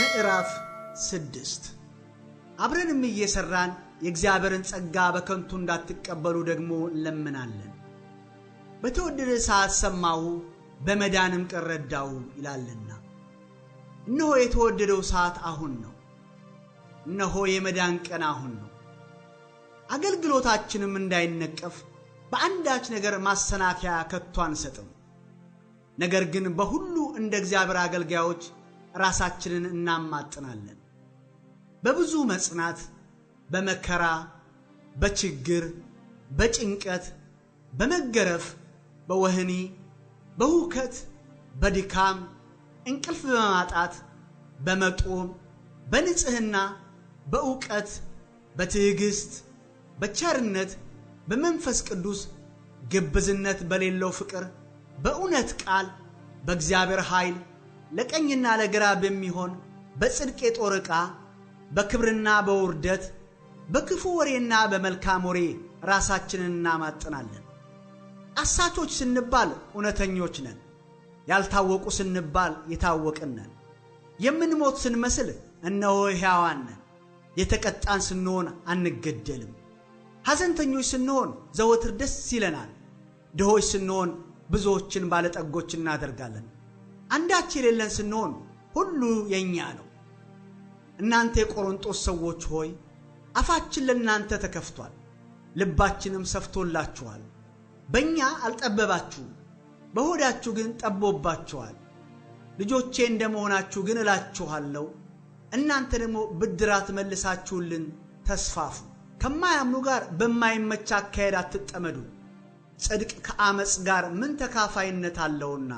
ምዕራፍ 6 አብረንም እየሰራን የእግዚአብሔርን ጸጋ በከንቱ እንዳትቀበሉ ደግሞ እንለምናለን። በተወደደ ሰዓት ሰማሁ በመዳንም ቀን ረዳሁ ይላልና። እነሆ የተወደደው ሰዓት አሁን ነው። እነሆ የመዳን ቀን አሁን ነው። አገልግሎታችንም እንዳይነቀፍ በአንዳች ነገር ማሰናከያ ከቶ አንሰጥም። ነገር ግን በሁሉ እንደ እግዚአብሔር አገልጋዮች ራሳችንን እናማጥናለን። በብዙ መጽናት፣ በመከራ፣ በችግር፣ በጭንቀት፣ በመገረፍ፣ በወህኒ፣ በሁከት፣ በድካም፣ እንቅልፍ በማጣት፣ በመጦም፣ በንጽህና፣ በእውቀት፣ በትዕግስት፣ በቸርነት፣ በመንፈስ ቅዱስ፣ ግብዝነት በሌለው ፍቅር፣ በእውነት ቃል፣ በእግዚአብሔር ኃይል፣ ለቀኝና ለግራ በሚሆን በጽድቅ የጦር ዕቃ፣ በክብርና በውርደት፣ በክፉ ወሬና በመልካም ወሬ ራሳችንን እናማጥናለን። አሳቾች ስንባል እውነተኞች ነን። ያልታወቁ ስንባል የታወቅን ነን። የምንሞት ስንመስል እነሆ ሕያዋን ነን። የተቀጣን ስንሆን አንገደልም። ሐዘንተኞች ስንሆን ዘወትር ደስ ይለናል። ድሆች ስንሆን ብዙዎችን ባለጠጎች እናደርጋለን። አንዳች የሌለን ስንሆን ሁሉ የኛ ነው። እናንተ የቆሮንጦስ ሰዎች ሆይ አፋችን ለእናንተ ተከፍቷል፣ ልባችንም ሰፍቶላችኋል። በእኛ አልጠበባችሁም፣ በሆዳችሁ ግን ጠቦባችኋል። ልጆቼ እንደመሆናችሁ ግን እላችኋለሁ፣ እናንተ ደግሞ ብድራት መልሳችሁልን ተስፋፉ። ከማያምኑ ጋር በማይመች አካሄድ አትጠመዱ። ጽድቅ ከአመፅ ጋር ምን ተካፋይነት አለውና?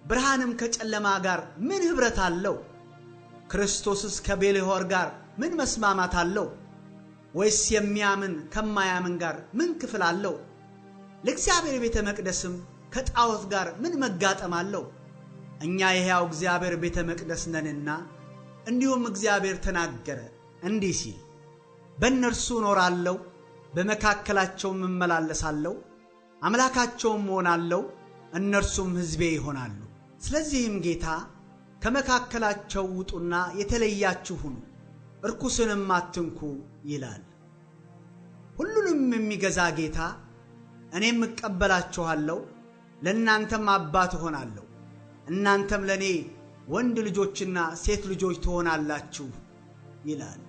ብርሃንም ከጨለማ ጋር ምን ኅብረት አለው? ክርስቶስስ ከቤልሆር ጋር ምን መስማማት አለው? ወይስ የሚያምን ከማያምን ጋር ምን ክፍል አለው? ለእግዚአብሔር ቤተ መቅደስም ከጣዖት ጋር ምን መጋጠም አለው? እኛ የሕያው እግዚአብሔር ቤተ መቅደስ ነንና። እንዲሁም እግዚአብሔር ተናገረ እንዲህ ሲል፣ በእነርሱ እኖራለሁ፣ በመካከላቸውም እመላለሳለሁ፣ አምላካቸውም እሆናለሁ፣ እነርሱም ሕዝቤ ይሆናሉ። ስለዚህም ጌታ ከመካከላቸው ውጡና የተለያችሁ ሁኑ፣ ርኩስንም አትንኩ ይላል። ሁሉንም የሚገዛ ጌታ እኔም እቀበላችኋለሁ፣ ለእናንተም አባት እሆናለሁ፣ እናንተም ለእኔ ወንድ ልጆችና ሴት ልጆች ትሆናላችሁ ይላል።